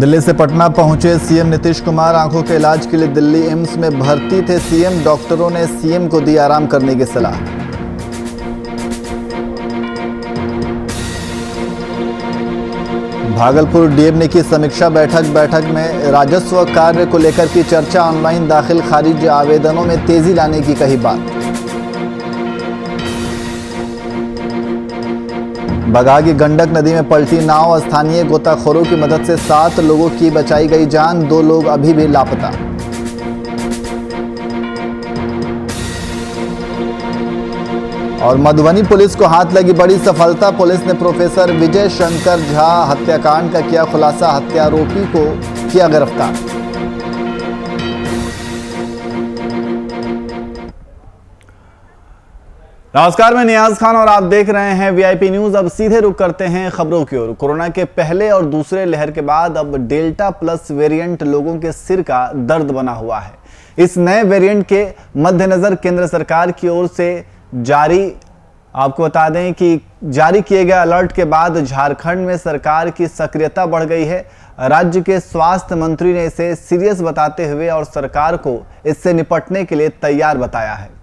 दिल्ली से पटना पहुंचे सीएम नीतीश कुमार। आंखों के इलाज के लिए दिल्ली एम्स में भर्ती थे सीएम। डॉक्टरों ने सीएम को दी आराम करने की सलाह। भागलपुर डीएम ने की समीक्षा बैठक में राजस्व कार्य को लेकर की चर्चा। ऑनलाइन दाखिल खारिज आवेदनों में तेजी लाने की कही बात। बगहा की गंडक नदी में पलटी नाव। स्थानीय गोताखोरों की मदद से 7 लोगों की बचाई गई जान। 2 लोग अभी भी लापता। और मधुबनी पुलिस को हाथ लगी बड़ी सफलता। पुलिस ने प्रोफेसर विजय शंकर झा हत्याकांड का किया खुलासा। हत्यारोपी को किया गिरफ्तार। नमस्कार, मैं नियाज खान और आप देख रहे हैं वीआईपी न्यूज। अब सीधे रुख करते हैं खबरों की ओर। कोरोना के पहले और दूसरे लहर के बाद अब डेल्टा प्लस वेरिएंट लोगों के सिर का दर्द बना हुआ है। इस नए वेरिएंट के मद्देनजर केंद्र सरकार की ओर से आपको बता दें कि जारी किए गए अलर्ट के बाद झारखंड में सरकार की सक्रियता बढ़ गई है। राज्य के स्वास्थ्य मंत्री ने इसे सीरियस बताते हुए और सरकार को इससे निपटने के लिए तैयार बताया है।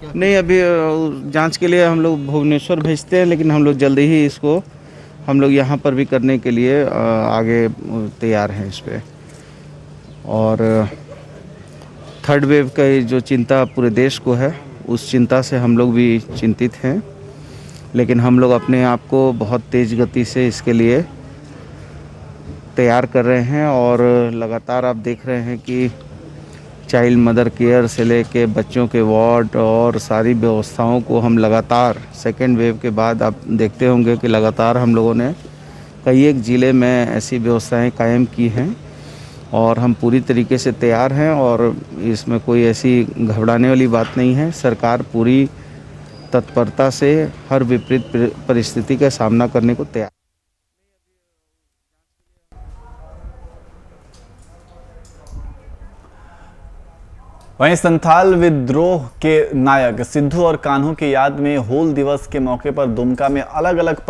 नहीं, अभी जांच के लिए हम लोग भुवनेश्वर भेजते हैं, लेकिन हम लोग जल्दी ही इसको हम लोग यहाँ पर भी करने के लिए आगे तैयार हैं इस पे। और थर्ड वेव का जो चिंता पूरे देश को है, उस चिंता से हम लोग भी चिंतित हैं, लेकिन हम लोग अपने आप को बहुत तेज़ गति से इसके लिए तैयार कर रहे हैं। और लगातार आप देख रहे हैं कि चाइल्ड मदर केयर से लेके बच्चों के वार्ड और सारी व्यवस्थाओं को हम लगातार सेकेंड वेव के बाद आप देखते होंगे कि लगातार हम लोगों ने कई एक ज़िले में ऐसी व्यवस्थाएं कायम की हैं और हम पूरी तरीके से तैयार हैं। और इसमें कोई ऐसी घबराने वाली बात नहीं है। सरकार पूरी तत्परता से हर विपरीत परिस्थिति का सामना करने को तैयार। वहीं संथाल विद्रोह के नायक सिद्धू और कान्हू की याद में हूल दिवस के मौके पर दुमका में अलग अलग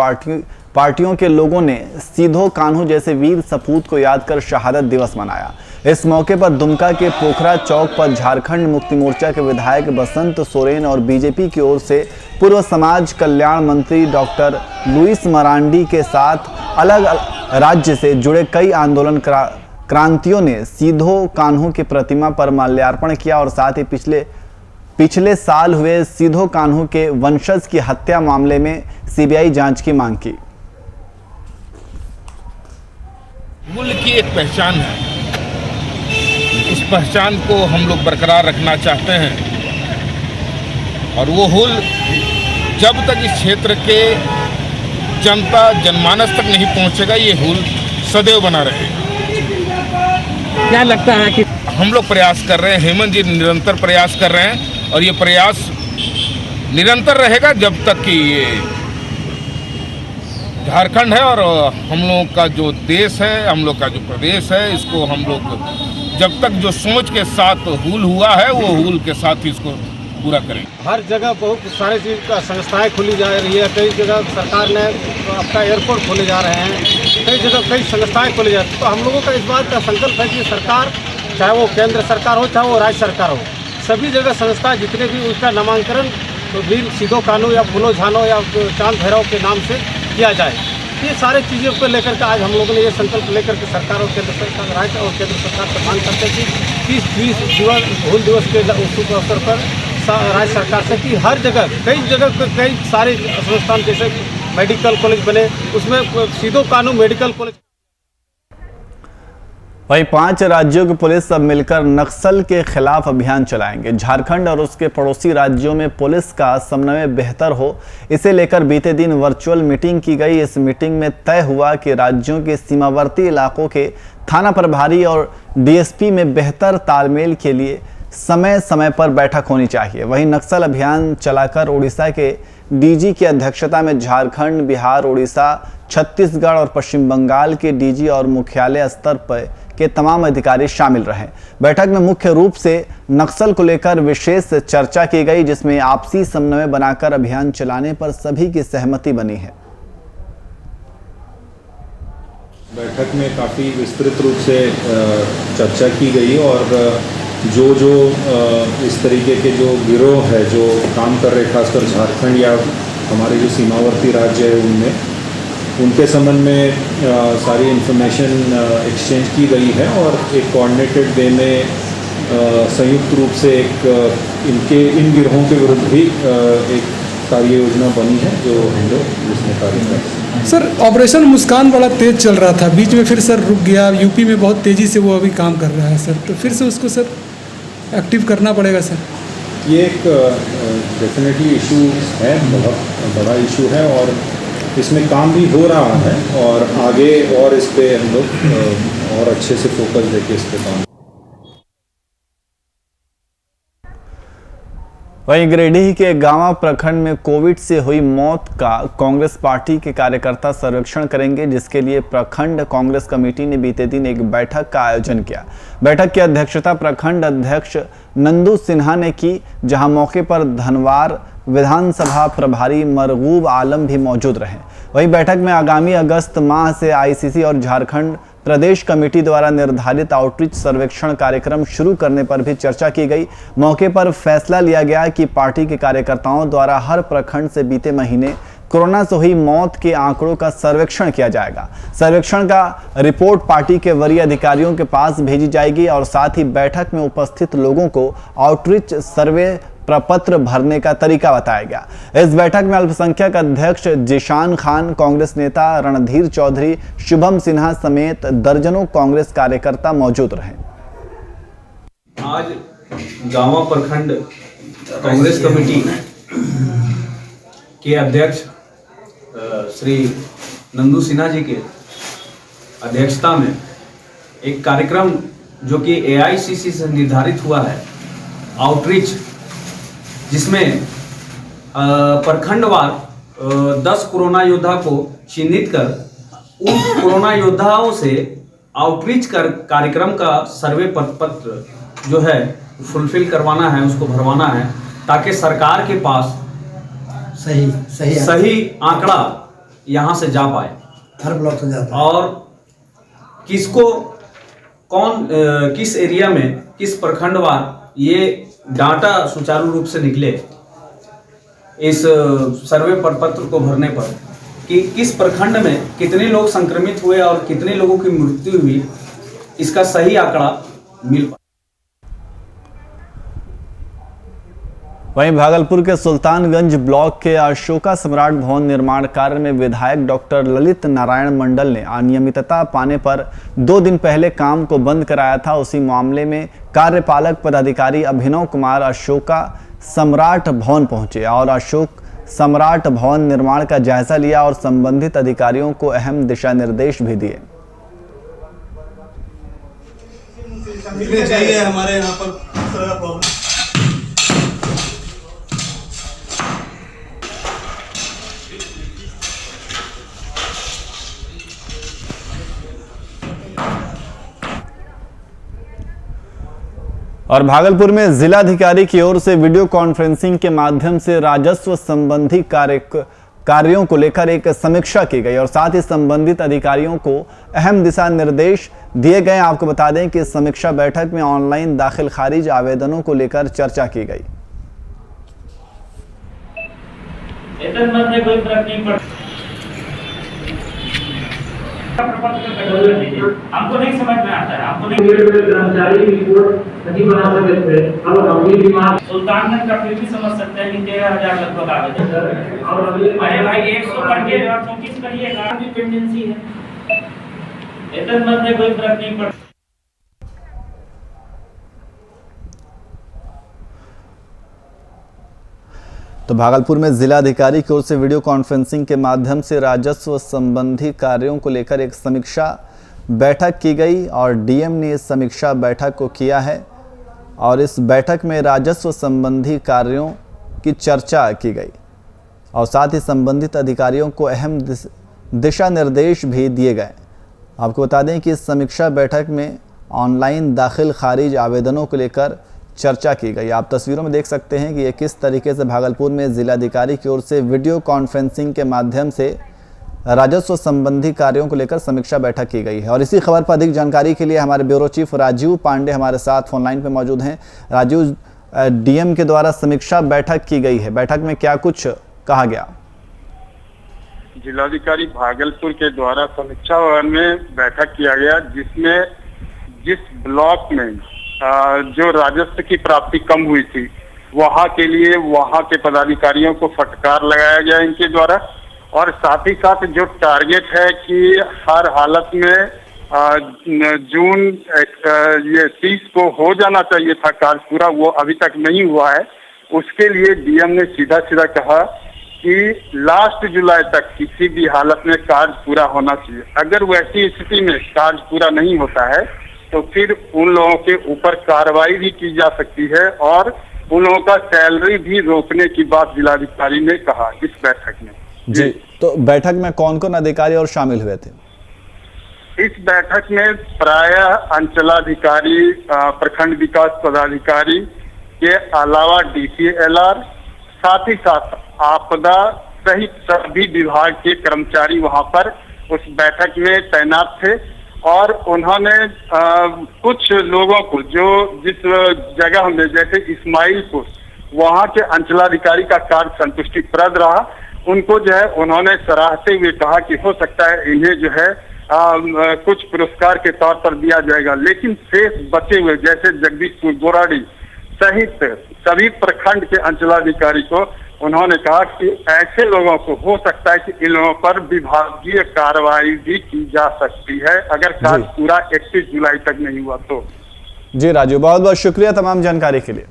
पार्टियों के लोगों ने सिद्धू कान्हू जैसे वीर सपूत को याद कर शहादत दिवस मनाया। इस मौके पर दुमका के पोखरा चौक पर झारखंड मुक्ति मोर्चा के विधायक बसंत सोरेन और बीजेपी की ओर से पूर्व समाज कल्याण मंत्री डॉक्टर लुइस मरांडी के साथ अलग राज्य से जुड़े कई आंदोलन क्रांतियों ने सिद्धू कान्हू की प्रतिमा पर माल्यार्पण किया और साथ ही पिछले साल हुए सिद्धू कान्हू के वंशज की हत्या मामले में सीबीआई जांच की मांग की। मूल्य की एक पहचान है, इस पहचान को हम लोग बरकरार रखना चाहते हैं और वो हुल जब तक इस क्षेत्र के जनता जनमानस तक नहीं पहुंचेगा, ये हुल सदैव बना रहेगा। क्या लगता है कि हम लोग प्रयास कर रहे हैं, हेमंत जी निरंतर प्रयास कर रहे हैं और ये प्रयास निरंतर रहेगा जब तक कि ये झारखंड है और हम लोगों का जो देश है, हम लोग का जो प्रदेश है, इसको हम लोग जब तक जो सोच के साथ हुल हुआ है वो हुल के साथ ही इसको पूरा करें। हर जगह बहुत सारी चीज़ का संस्थाएं खुली जा रही है। कई जगह सरकार ने अपना एयरपोर्ट खोले जा रहे हैं, कई जगह कई संस्थाएं खोली जा रही हैं। तो हम लोगों का इस बात का संकल्प है कि सरकार, चाहे वो केंद्र सरकार हो चाहे वो राज्य सरकार हो, सभी जगह संस्था जितने भी उसका नामांकन तो वीर सिद्धू कान्हू या फूलो झानो या चांद भैरव के नाम से किया जाए। ये सारी चीज़ों को लेकर के आज हम लोगों ने ये संकल्प लेकर के सरकार और केंद्र सरकार, राज्य और केंद्र सरकार से मांग करते हैं कि 30 हूल दिवस के शुभ अवसर पर राज्य सरकार से कि हर जगह कई सारे संस्थान जैसे मेडिकल कॉलेज बने, उसमें सिद्धू कान्हू मेडिकल कॉलेज। वहीं 5 राज्यों की पुलिस अब मिलकर नक्सल के खिलाफ अभियान चलाएंगे। झारखंड और उसके पड़ोसी राज्यों में पुलिस का समन्वय बेहतर हो, इसे लेकर बीते दिन वर्चुअल मीटिंग की गई। इस मीटिंग में तय हुआ कि राज्यों के सीमावर्ती इलाकों के थाना प्रभारी और डीएसपी में बेहतर तालमेल के लिए समय समय पर बैठक होनी चाहिए। वहीं नक्सल अभियान चलाकर उड़ीसा के डीजी की अध्यक्षता में झारखंड, बिहार, उड़ीसा, छत्तीसगढ़ और पश्चिम बंगाल के डीजी और मुख्यालय स्तर पर के तमाम अधिकारी शामिल रहे। बैठक में मुख्य रूप से नक्सल को लेकर विशेष चर्चा की गई, जिसमें आपसी समन्वय बनाकर अभियान चलाने पर सभी की सहमति बनी है। बैठक में काफ़ी विस्तृत रूप से चर्चा की गई और जो इस तरीके के जो गिरोह है जो काम कर रहे खासकर झारखंड या हमारे जो सीमावर्ती राज्य है उनमें उनके संबंध में सारी इन्फॉर्मेशन एक्सचेंज की गई है और एक कोऑर्डिनेटेड वे में संयुक्त रूप से इन गिरोहों के विरुद्ध भी एक कार्य योजना बनी है जो हम लोग इसमें कार्य कर रहे हैं। सर ऑपरेशन मुस्कान बड़ा तेज चल रहा था, बीच में फिर सर रुक गया। यूपी में बहुत तेज़ी से वो अभी काम कर रहा है सर, तो फिर से उसको सर एक्टिव करना पड़ेगा सर। ये एक डेफिनेटली इशू है, बहुत बड़ा इशू है और इसमें काम भी हो रहा है और आगे और इस पे हम लोग और अच्छे से फोकस देके इस पे काम। वहीं गिरिडीह के गांवा प्रखंड में कोविड से हुई मौत का कांग्रेस पार्टी के कार्यकर्ता सर्वेक्षण करेंगे, जिसके लिए प्रखंड कांग्रेस कमेटी ने बीते दिन एक बैठक का आयोजन किया। बैठक की अध्यक्षता प्रखंड अध्यक्ष नंदू सिन्हा ने की, जहां मौके पर धनवार विधानसभा प्रभारी मरगूब आलम भी मौजूद रहे। वहीं बैठक में आगामी अगस्त माह से आईसीसी और झारखंड प्रदेश कमेटी द्वारा निर्धारित आउटरीच सर्वेक्षण कार्यक्रम शुरू करने पर भी चर्चा की गई। मौके पर फैसला लिया गया कि पार्टी के कार्यकर्ताओं द्वारा हर प्रखंड से बीते महीने कोरोना से हुई मौत के आंकड़ों का सर्वेक्षण किया जाएगा। सर्वेक्षण का रिपोर्ट पार्टी के वरीय अधिकारियों के पास भेजी जाएगी और साथ ही बैठक में उपस्थित लोगों को आउटरीच सर्वे प्रपत्र भरने का तरीका बताया गया। इस बैठक में अल्पसंख्यक अध्यक्ष जिशान खान, कांग्रेस नेता रणधीर चौधरी, शुभम सिन्हा समेत दर्जनों कांग्रेस कार्यकर्ता मौजूद रहे। आज गांवा प्रखंड कांग्रेस कमेटी के अध्यक्ष श्री नंदू सिन्हा जी के अध्यक्षता में एक कार्यक्रम जो कि एआईसीसी से निर्धारित हुआ है, आउटरीच, जिसमें प्रखंडवार 10 कोरोना योद्धा को चिन्हित कर उन कोरोना योद्धाओं से आउटरीच कर कार्यक्रम का सर्वे पत्र जो है फुलफिल करवाना है, उसको भरवाना है, ताकि सरकार के पास सही आंकड़ा यहाँ से जा पाए, हर ब्लॉक से जा पाए और किसको कौन किस एरिया में किस प्रखंडवार ये डाटा सुचारू रूप से निकले इस सर्वे पत्र को भरने पर कि किस प्रखंड में कितने लोग संक्रमित हुए और कितने लोगों की मृत्यु हुई, इसका सही आंकड़ा मिल पाए। वहीं भागलपुर के सुल्तानगंज ब्लॉक के अशोका सम्राट भवन निर्माण कार्य में विधायक डॉक्टर ललित नारायण मंडल ने अनियमितता पाने पर 2 दिन पहले काम को बंद कराया था। उसी मामले में कार्यपालक पदाधिकारी अभिनव कुमार अशोका सम्राट भवन पहुंचे और अशोक सम्राट भवन निर्माण का जायजा लिया और संबंधित अधिकारियों को अहम दिशा निर्देश भी दिए। चाहिए हमारे यहाँ पर और भागलपुर में जिलाधिकारी की ओर से वीडियो कॉन्फ्रेंसिंग के माध्यम से राजस्व संबंधी कार्यों को लेकर एक समीक्षा की गई और साथ ही संबंधित अधिकारियों को अहम दिशा निर्देश दिए गए। आपको बता दें कि इस समीक्षा बैठक में ऑनलाइन दाखिल खारिज आवेदनों को लेकर चर्चा की गई। हमको नहीं समझ में आता है, हमको नहीं कर्मचारी रिपोर्ट नहीं बना सकते थे। अब गंभीर बीमार सुल्तानगंज का फिर भी समझ सकते हैं कि 13,000 लगभग आवेदन और अरे भाई 100 करके 34 करिएगा, डिपेंडेंसी है, वेतन में कोई फर्क नहीं पड़ता। तो भागलपुर में जिलाधिकारी की ओर से वीडियो कॉन्फ्रेंसिंग के माध्यम से राजस्व संबंधी कार्यों को लेकर एक समीक्षा बैठक की गई और डीएम ने इस समीक्षा बैठक को किया है और इस बैठक में राजस्व संबंधी कार्यों की चर्चा की गई और साथ ही संबंधित अधिकारियों को अहम दिशा निर्देश भी दिए गए। आपको बता दें कि इस समीक्षा बैठक में ऑनलाइन दाखिल खारिज आवेदनों को लेकर चर्चा की गई। आप तस्वीरों में देख सकते हैं कि ये किस तरीके से भागलपुर में जिलाधिकारी की ओर से वीडियो कॉन्फ्रेंसिंग के माध्यम से राजस्व संबंधी कार्यों को लेकर समीक्षा बैठक की गई है। और इसी खबर पर अधिक जानकारी के लिए हमारे ब्यूरो चीफ राजीव पांडे हमारे साथ फोन लाइन पर मौजूद हैं। राजीव, डीएम के द्वारा समीक्षा बैठक की गई है, बैठक में क्या कुछ कहा गया? जिलाधिकारी भागलपुर के द्वारा समीक्षा भवन में बैठक किया गया, जिसमें जिस ब्लॉक में जो राजस्व की प्राप्ति कम हुई थी वहां के लिए वहां के पदाधिकारियों को फटकार लगाया गया इनके द्वारा, और साथ ही साथ जो टारगेट है कि हर हालत में जून ये 30 को हो जाना चाहिए था कार्य पूरा, वो अभी तक नहीं हुआ है। उसके लिए डीएम ने सीधा सीधा कहा कि लास्ट जुलाई तक किसी भी हालत में कार्य पूरा होना चाहिए। अगर वैसी स्थिति में कार्य पूरा नहीं होता है तो फिर उन लोगों के ऊपर कार्रवाई भी की जा सकती है और उन लोगों का सैलरी भी रोकने की बात जिलाधिकारी ने कहा इस बैठक में। जी, तो बैठक में कौन कौन अधिकारी और शामिल हुए थे? इस बैठक में प्रायः अंचलाधिकारी, प्रखंड विकास पदाधिकारी के अलावा डीसीएलआर, साथ ही साथ आपदा सहित सभी विभाग के कर्मचारी वहां पर उस बैठक में तैनात थे। और उन्होंने कुछ लोगों को जो जिस जगह में, जैसे इस्माइलपुर, वहां के अंचलाधिकारी का कार्य संतुष्टिप्रद रहा, उनको जो है उन्होंने सराहते हुए कहा कि हो सकता है इन्हें जो है कुछ पुरस्कार के तौर पर दिया जाएगा। लेकिन शेष बचे हुए जैसे जगदीशपुर, गोराडी सहित सभी प्रखंड के अंचलाधिकारी को उन्होंने कहा कि ऐसे लोगों को हो सकता है कि इन लोगों पर विभागीय कार्रवाई भी की जा सकती है अगर कार्य पूरा 31 जुलाई तक नहीं हुआ तो। जी राजू, बहुत बहुत शुक्रिया तमाम जानकारी के लिए।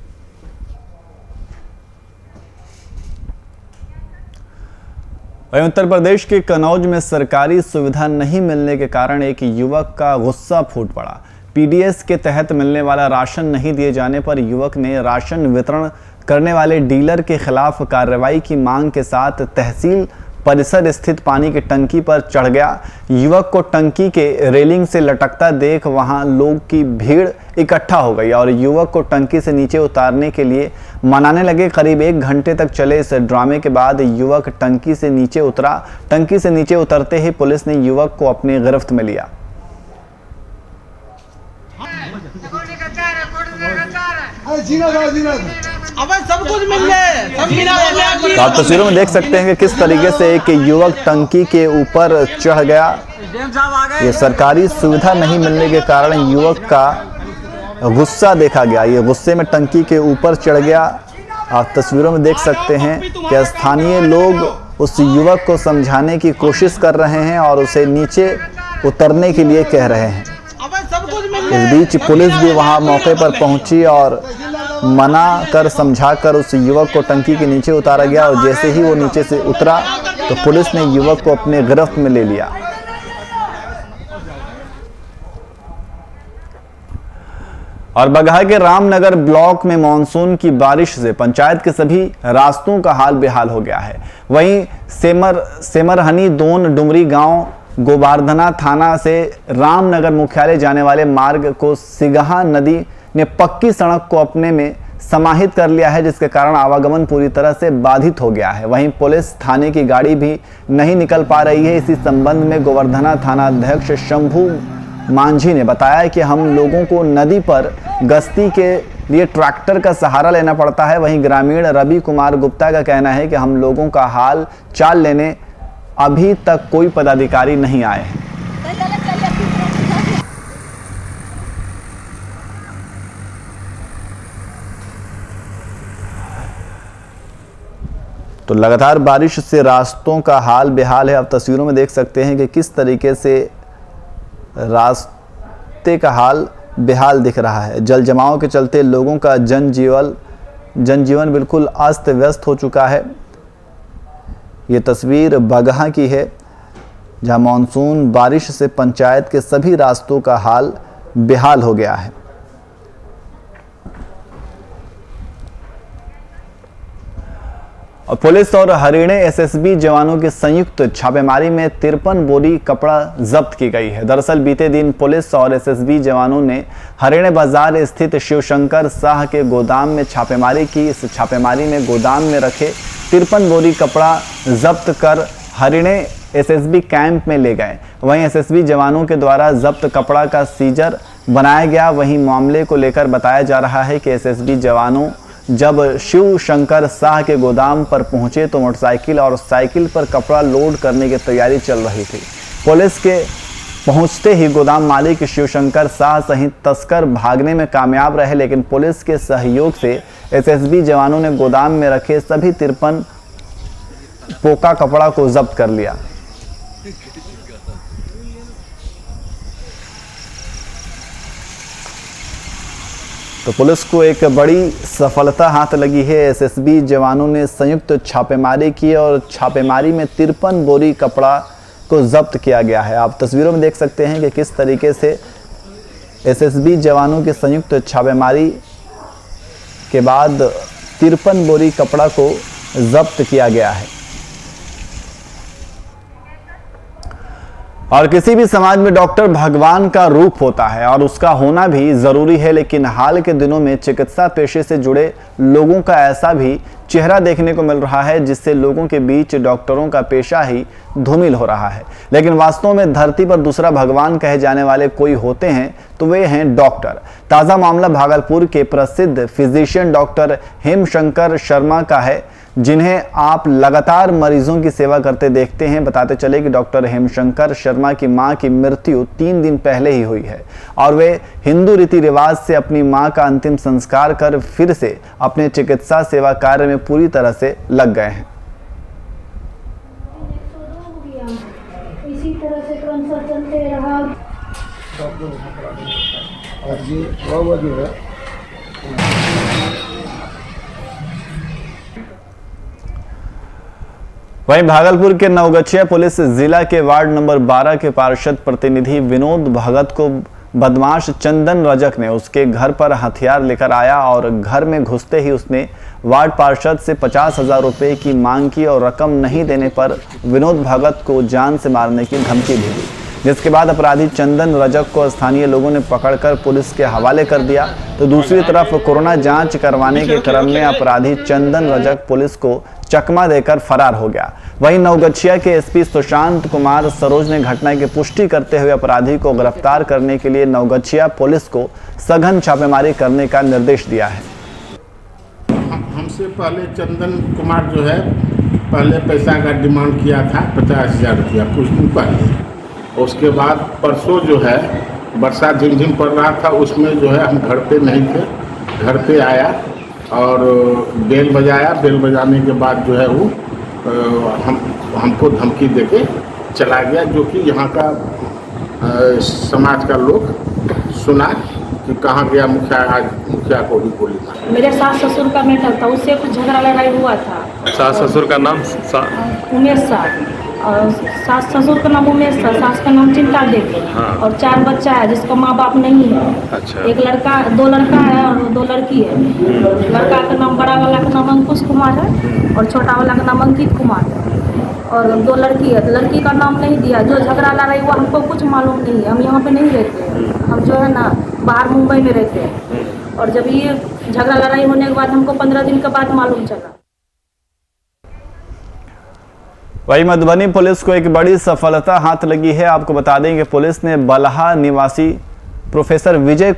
वहीं उत्तर प्रदेश के कन्नौज में सरकारी सुविधा नहीं मिलने के कारण एक युवक का गुस्सा फूट पड़ा। पीडीएस के तहत मिलने वाला राशन नहीं दिए जाने पर युवक ने राशन वितरण करने वाले डीलर के खिलाफ कार्रवाई की मांग के साथ तहसील परिसर स्थित पानी की टंकी पर चढ़ गया। युवक को टंकी के रेलिंग से लटकता देख वहां लोग की भीड़ इकट्ठा हो गई और युवक को टंकी से नीचे उतारने के लिए मनाने लगे। करीब 1 घंटे तक चले इस ड्रामे के बाद युवक टंकी से नीचे उतरा। टंकी से नीचे उतरते ही पुलिस ने युवक को अपनी गिरफ्त में लिया। सब कुछ मिल गए। आप तस्वीरों में देख सकते हैं कि किस तरीके से एक युवक टंकी के ऊपर चढ़ गया। ये सरकारी सुविधा नहीं मिलने के कारण युवक का गुस्सा देखा गया। ये गुस्से में टंकी के ऊपर चढ़ गया। आप तस्वीरों में देख सकते हैं कि स्थानीय लोग उस युवक को समझाने की कोशिश कर रहे हैं और उसे नीचे उतरने के लिए कह रहे हैं। इस बीच पुलिस भी वहां मौके पर पहुंची और मना कर समझा कर उस युवक को टंकी के नीचे उतारा गया और जैसे ही वो नीचे से उतरा तो पुलिस ने युवक को अपने गिरफ्त में ले लिया। और बगहा के रामनगर ब्लॉक में मानसून की बारिश से पंचायत के सभी रास्तों का हाल बेहाल हो गया है। वहीं सेमरहनी दोन डुमरी गांव गोवर्धना थाना से रामनगर मुख्यालय जाने वाले मार्ग को सिगहा नदी ने पक्की सड़क को अपने में समाहित कर लिया है, जिसके कारण आवागमन पूरी तरह से बाधित हो गया है। वहीं पुलिस थाने की गाड़ी भी नहीं निकल पा रही है। इसी संबंध में गोवर्धना थाना अध्यक्ष शंभू मांझी ने बताया कि हम लोगों को नदी पर गश्ती के लिए ट्रैक्टर का सहारा लेना पड़ता है। वहीं ग्रामीण रवि कुमार गुप्ता का कहना है कि हम लोगों का हाल चाल लेने अभी तक कोई पदाधिकारी नहीं आए हैं। तो लगातार बारिश से रास्तों का हाल बेहाल है। आप तस्वीरों में देख सकते हैं कि किस तरीके से रास्ते का हाल बेहाल दिख रहा है। जल जमाव के चलते लोगों का जनजीवन बिल्कुल अस्त व्यस्त हो चुका है। ये तस्वीर बगहा की है जहां मानसून बारिश से पंचायत के सभी रास्तों का हाल बेहाल हो गया है। और पुलिस और हरियाणा एसएसबी जवानों की संयुक्त छापेमारी में 53 बोरी कपड़ा जब्त की गई है। दरअसल बीते दिन पुलिस और एसएसबी जवानों ने हरियाणा बाजार स्थित शिवशंकर शाह के गोदाम में छापेमारी की। इस छापेमारी में गोदाम में रखे 53 बोरी कपड़ा जब्त कर हरियाणा एसएसबी कैंप में ले गए। वहीं एसएसबी जवानों के द्वारा जब्त कपड़ा का सीजर बनाया गया। वहीं मामले को लेकर बताया जा रहा है कि एसएसबी जवानों जब शिव शंकर शाह के गोदाम पर पहुंचे तो मोटरसाइकिल और साइकिल पर कपड़ा लोड करने की तैयारी चल रही थी। पुलिस के पहुंचते ही गोदाम मालिक शिवशंकर शाह सहित तस्कर भागने में कामयाब रहे, लेकिन पुलिस के सहयोग से एसएसबी जवानों ने गोदाम में रखे सभी 53 पोका कपड़ा को जब्त कर लिया। तो पुलिस को एक बड़ी सफलता हाथ लगी है। एसएसबी जवानों ने संयुक्त छापेमारी की और छापेमारी में 53 बोरी कपड़ा को जब्त किया गया है। आप तस्वीरों में देख सकते हैं कि किस तरीके से एसएसबी जवानों के संयुक्त छापेमारी के बाद 53 बोरी कपड़ा को जब्त किया गया है। और किसी भी समाज में डॉक्टर भगवान का रूप होता है और उसका होना भी जरूरी है, लेकिन हाल के दिनों में चिकित्सा पेशे से जुड़े लोगों का ऐसा भी चेहरा देखने को मिल रहा है जिससे लोगों के बीच डॉक्टरों का पेशा ही धूमिल हो रहा है। लेकिन वास्तव में धरती पर दूसरा भगवान कहे जाने वाले कोई होते हैं तो वे हैं डॉक्टर। ताज़ा मामला भागलपुर के प्रसिद्ध फिजिशियन डॉक्टर हेमशंकर शर्मा का है, जिन्हें आप लगातार मरीजों की सेवा करते देखते हैं। बताते चले कि डॉक्टर हेमशंकर शर्मा की मां की मृत्यु 3 दिन पहले ही हुई है और वे हिंदू रीति रिवाज से अपनी मां का अंतिम संस्कार कर फिर से अपने चिकित्सा सेवा कार्य में पूरी तरह से लग गए हैं। इसी तरह से चलते रहा। वहीं भागलपुर के नवगछिया पुलिस जिला के वार्ड नंबर 12 के पार्षद प्रतिनिधि विनोद भगत को बदमाश चंदन रजक ने उसके घर पर हथियार लेकर आया और घर में घुसते ही उसने वार्ड पार्षद से 50,000 रुपए की मांग की और रकम नहीं देने पर विनोद भगत को जान से मारने की धमकी भी दी, जिसके बाद अपराधी चंदन रजक को स्थानीय लोगों ने पकड़कर पुलिस के हवाले कर दिया। तो दूसरी तरफ कोरोना जांच करवाने के क्रम में अपराधी चंदन रजक पुलिस को चकमा देकर फरार हो गया। वहीं नवगछिया के एसपी सुशांत कुमार सरोज ने घटना की पुष्टि करते हुए अपराधी को गिरफ्तार करने के लिए नवगछिया पुलिस को सघन छापेमारी करने का निर्देश दिया है। हमसे पहले चंदन कुमार जो है पहले पैसा का डिमांड किया था 50,000 रुपया कुछ दिन पहले। उसके बाद परसों जो है बरसात झिमझिम पड़ रहा था, उसमें जो है हम घर पे नहीं थे, घर पे आया और बेल बजाया। बेल बजाने के बाद जो है वो हमको धमकी देके चला गया, जो कि यहाँ का समाज का लोग सुना कि कहाँ गया मुखिया, आज मुखिया को भी गोली मारी। मेरे सास ससुर का मैटर था, उससे कुछ झगड़ा लड़ाई हुआ था। सास ससुर का नाम उमेश शाह और सास ससुर का नाम उमेश शाह, सास का नाम चिंता देवी। हाँ। और 4 बच्चा है जिसका माँ बाप नहीं है। अच्छा। 2 लड़का है और 2 लड़की है। लड़का का नाम बड़ा वाला का नाम अंकुश कुमार है और छोटा वाला का नाम अंकित कुमार है और 2 लड़की है। लड़की का नाम नहीं दिया। जो झगड़ा लड़ाई हुआ हमको कुछ मालूम नहीं है, हम यहाँ पे नहीं रहते हैं, हम जो है ना बाहर मुंबई में रहते हैं। और जब ये झगड़ा लड़ाई होने के बाद हमको 15 दिन के बाद मालूम चला। वहीं मधुबनी पुलिस को एक बड़ी सफलता हाथ लगी है। आपको बता दें कि पुलिस ने बलहा निवासी प्रोफेसर विजय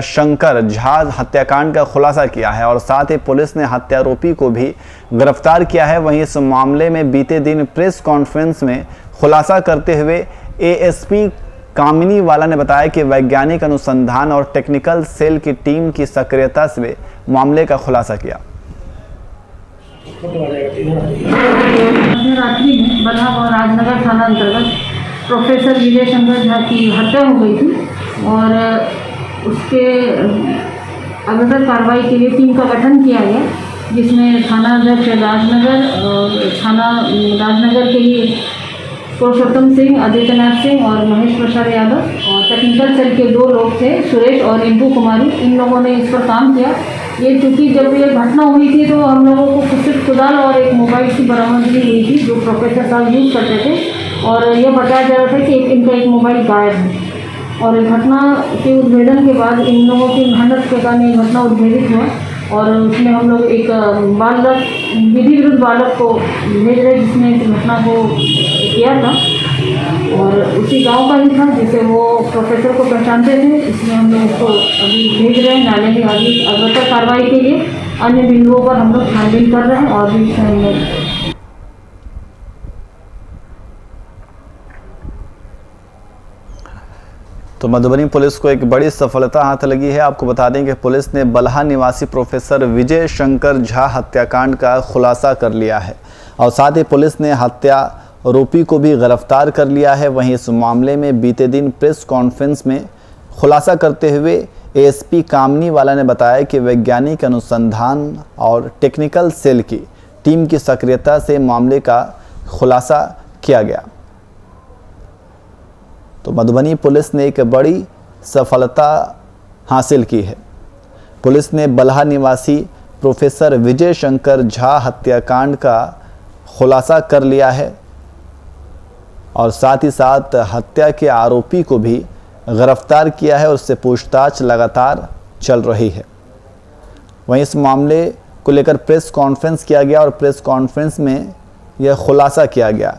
शंकर झा हत्याकांड का खुलासा किया है और साथ ही पुलिस ने हत्यारोपी को भी गिरफ्तार किया है। वहीं इस मामले में बीते दिन प्रेस कॉन्फ्रेंस में खुलासा करते हुए एएसपी कामिनी वाला ने बताया कि वैज्ञानिक अनुसंधान और टेक्निकल सेल की टीम की सक्रियता से मामले का खुलासा किया। रात्रि में बलहा और राजनगर थाना अंतर्गत प्रोफेसर विजय शंकर झा की हत्या हो गई थी और उसके अग्रतर कार्रवाई के लिए टीम का गठन किया गया, जिसमें थाना अध्यक्ष राजनगर और थाना राजनगर के लिए पुरुषोत्तम सिंह, आदित्यनाथ सिंह और महेश प्रसाद यादव और टेक्निकल सेल के 2 लोग थे, सुरेश और इंदू कुमारी। इन लोगों ने इस पर काम किया। ये चूँकि जब ये घटना हुई थी तो हम लोगों को कुछ कुदाल और एक मोबाइल की बरामदगी हुई थी जो प्रोफेसर साहब यूज़ करते थे और ये बताया जा रहा था कि इनका एक मोबाइल गायब है। और घटना के उद्भेदन के बाद इन लोगों की मेहनत के कारण ये घटना उद्भेदित हुआ और उसमें हम लोग एक बालक विधि विरुद्ध बालक को भेज रहे, जिसने इस घटना को किया था और उसी गांव का ही था जिसे वो प्रोफेसर को पहचानते थे, इसलिए हम लोग उसको अभी भेज रहे हैं नाले की आगे अग्रतर कार्रवाई के लिए। अन्य बिंदुओं पर हम लोग छानबीन कर रहे हैं और भी तो मधुबनी पुलिस को एक बड़ी सफलता हाथ लगी है। आपको बता दें कि पुलिस ने बलहा निवासी प्रोफेसर विजय शंकर झा हत्याकांड का खुलासा कर लिया है और साथ ही पुलिस ने हत्या आरोपी को भी गिरफ्तार कर लिया है। वहीं इस मामले में बीते दिन प्रेस कॉन्फ्रेंस में खुलासा करते हुए एएसपी कामनी वाला ने बताया कि वैज्ञानिक अनुसंधान और टेक्निकल सेल की टीम की सक्रियता से मामले का खुलासा किया गया। तो मधुबनी पुलिस ने एक बड़ी सफलता हासिल की है। पुलिस ने बलहा निवासी प्रोफेसर विजय शंकर झा हत्याकांड का खुलासा कर लिया है और साथ ही साथ हत्या के आरोपी को भी गिरफ्तार किया है और उससे पूछताछ लगातार चल रही है। वहीं इस मामले को लेकर प्रेस कॉन्फ्रेंस किया गया और प्रेस कॉन्फ्रेंस में यह खुलासा किया गया।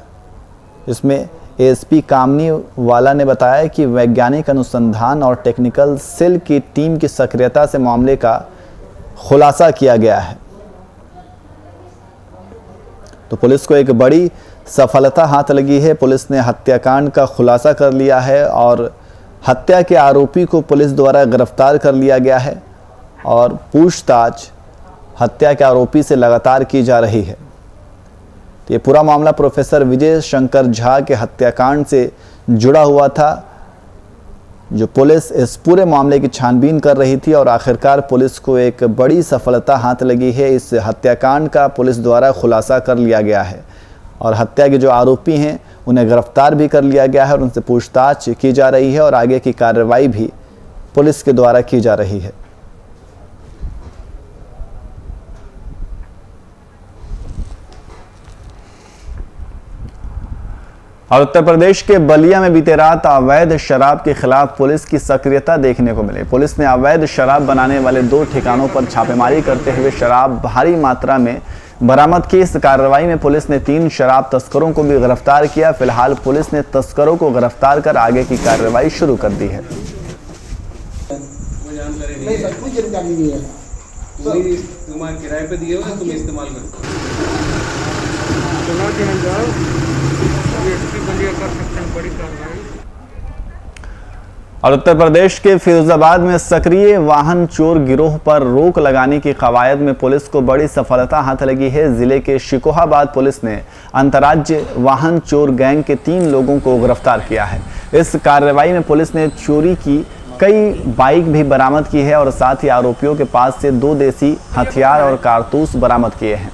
इसमें एएसपी कामनी वाला ने बताया कि वैज्ञानिक अनुसंधान और टेक्निकल सेल की टीम की सक्रियता से मामले का खुलासा किया गया है। तो पुलिस को एक बड़ी सफलता हाथ लगी है। पुलिस ने हत्याकांड का खुलासा कर लिया है और हत्या के आरोपी को पुलिस द्वारा गिरफ्तार कर लिया गया है और पूछताछ हत्या के आरोपी से लगातार की जा रही है। तो ये पूरा मामला प्रोफेसर विजय शंकर झा के हत्याकांड से जुड़ा हुआ था, जो पुलिस इस पूरे मामले की छानबीन कर रही थी और आखिरकार पुलिस को एक बड़ी सफलता हाथ लगी है। इस हत्याकांड का पुलिस द्वारा खुलासा कर लिया गया है और हत्या के जो आरोपी हैं उन्हें गिरफ्तार भी कर लिया गया है और उनसे पूछताछ की जा रही है और आगे की कार्रवाई भी पुलिस के द्वारा की जा रही है। और उत्तर प्रदेश के बलिया में बीते रात अवैध शराब के खिलाफ पुलिस की सक्रियता देखने को मिली। पुलिस ने अवैध शराब बनाने वाले 2 ठिकानों पर छापेमारी करते हुए शराब भारी मात्रा में बरामद की। इस कार्रवाई में पुलिस ने 3 शराब तस्करों को भी गिरफ्तार किया। फिलहाल पुलिस ने तस्करों को गिरफ्तार कर आगे की कार्रवाई शुरू कर दी है। किराए पे दिए हो तुम इस्तेमाल करो। और उत्तर प्रदेश के फिरोजाबाद में सक्रिय वाहन चोर गिरोह पर रोक लगाने की कवायद में पुलिस को बड़ी सफलता हाथ लगी है। जिले के शिकोहाबाद पुलिस ने अंतर्राज्य वाहन चोर गैंग के 3 लोगों को गिरफ्तार किया है। इस कार्रवाई में पुलिस ने चोरी की कई बाइक भी बरामद की है और साथ ही आरोपियों के पास से 2 देसी हथियार और कारतूस बरामद किए हैं।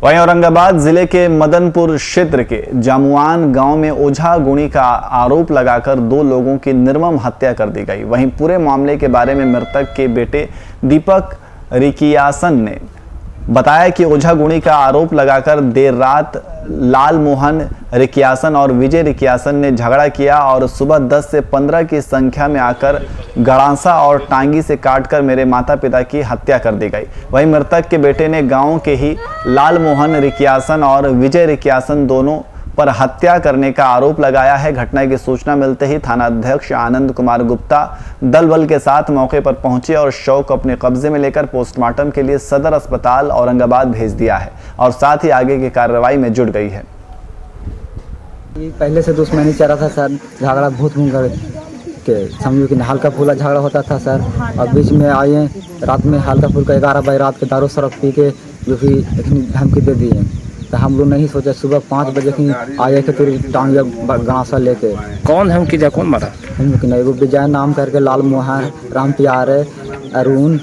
वहीं औरंगाबाद जिले के मदनपुर क्षेत्र के जामुआन गांव में ओझा गुणी का आरोप लगाकर 2 लोगों की निर्मम हत्या कर दी गई। वहीं पूरे मामले के बारे में मृतक के बेटे दीपक रिकियासन ने बताया कि ओझा गुणी का आरोप लगाकर देर रात लाल मोहन रिकियासन और विजय रिकियासन ने झगड़ा किया और सुबह 10 से 15 की संख्या में आकर गड़ासा और टांगी से काटकर मेरे माता पिता की हत्या कर दी गई। वहीं मृतक के बेटे ने गांव के ही लाल मोहन रिकियासन और विजय रिकियासन दोनों पर हत्या करने का आरोप लगाया है। घटना की सूचना मिलते ही थाना अध्यक्ष आनंद कुमार गुप्ता दल बल के साथ मौके पर पहुंचे और शव को अपने कब्जे में लेकर पोस्टमार्टम के लिए सदर अस्पताल औरंगाबाद भेज दिया है और साथ ही आगे की कार्रवाई में जुट गई है। पहले से दुश्मनी चल रहा था सर, झगड़ा भूत भूंकर के समझो कि हल्का फुल्का झगड़ा होता था सर। और बीच में आए रात में हल्का फुल्का 11 बजे रात के दारू शराब पी के जो भी इतनी धमकी दे दिए, तो हम लोग नहीं सोचा सुबह 5 बजे की आए थे फिर टांगिया गणासा लेके। कौन है उनकी कौन मारा? वो विजय नाम करके, लाल मोहन, राम प्यारे, अरुण।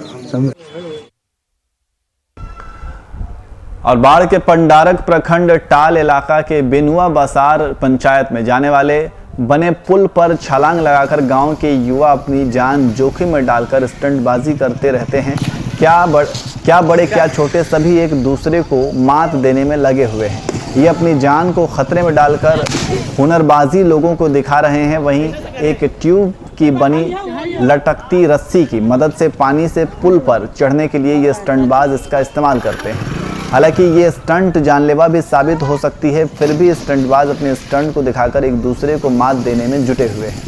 और बाढ़ के पंडारक प्रखंड टाल इलाका के बेनुआ बसार पंचायत में जाने वाले बने पुल पर छलांग लगाकर गांव के युवा अपनी जान जोखिम में डालकर स्टंटबाजी करते रहते हैं। क्या बड़े क्या छोटे सभी एक दूसरे को मात देने में लगे हुए हैं। ये अपनी जान को खतरे में डालकर हुनरबाजी लोगों को दिखा रहे हैं। वहीं एक ट्यूब की बनी लटकती रस्सी की मदद से पानी से पुल पर चढ़ने के लिए ये स्टंटबाज इसका इस्तेमाल करते हैं। हालांकि ये स्टंट जानलेवा भी साबित हो सकती है, फिर भी स्टंटबाज अपने स्टंट को दिखाकर एक दूसरे को मात देने में जुटे हुए हैं।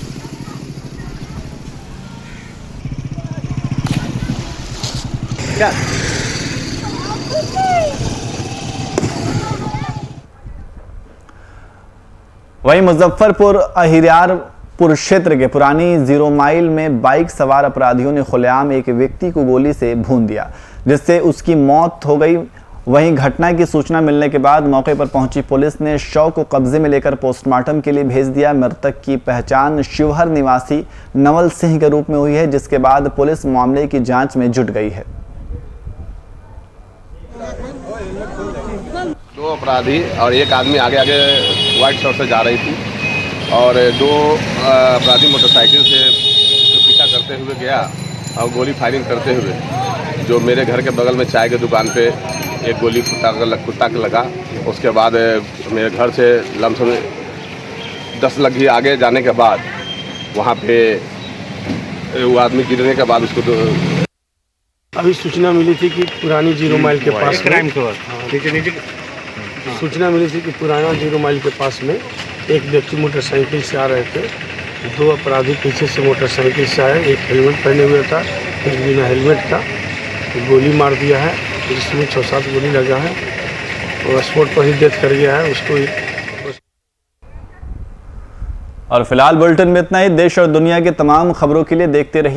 वहीं मुजफ्फरपुर अहिरियारपुर क्षेत्र के पुरानी 0 माइल में बाइक सवार अपराधियों ने खुलेआम एक व्यक्ति को गोली से भून दिया, जिससे उसकी मौत हो गई। वहीं घटना की सूचना मिलने के बाद मौके पर पहुंची पुलिस ने शव को कब्जे में लेकर पोस्टमार्टम के लिए भेज दिया। मृतक की पहचान शिवहर निवासी नवल सिंह के रूप में हुई है, जिसके बाद पुलिस मामले की जांच में जुट गई है। 2 अपराधी और एक आदमी आगे व्हाइट शर्ट से जा रही थी और 2 अपराधी मोटरसाइकिल से पीछा करते हुए गया और गोली फायरिंग करते हुए जो मेरे घर के बगल में चाय की दुकान पे एक गोली कुत्ता के लगा। उसके बाद मेरे घर से लमसम 10 लगी आगे जाने के बाद वहाँ पे वो आदमी गिरने के बाद उसको अभी सूचना मिली थी कि पुरानी 0 माइल के पास क्राइम के बाद सूचना मिली थी कि पुराना 0 माइल के पास में एक व्यक्ति मोटरसाइकिल से आ रहे थे। 2 अपराधी पीछे से मोटरसाइकिल से आए, एक हेलमेट पहने हुए था, एक बिना हेलमेट का। गोली मार दिया है, जिसमें 6-7 गोली लगा है और स्पॉट पर ही डेथ कर गया है उसको। और फिलहाल बुलेटिन में इतना ही। देश और दुनिया की तमाम खबरों के लिए देखते रहिए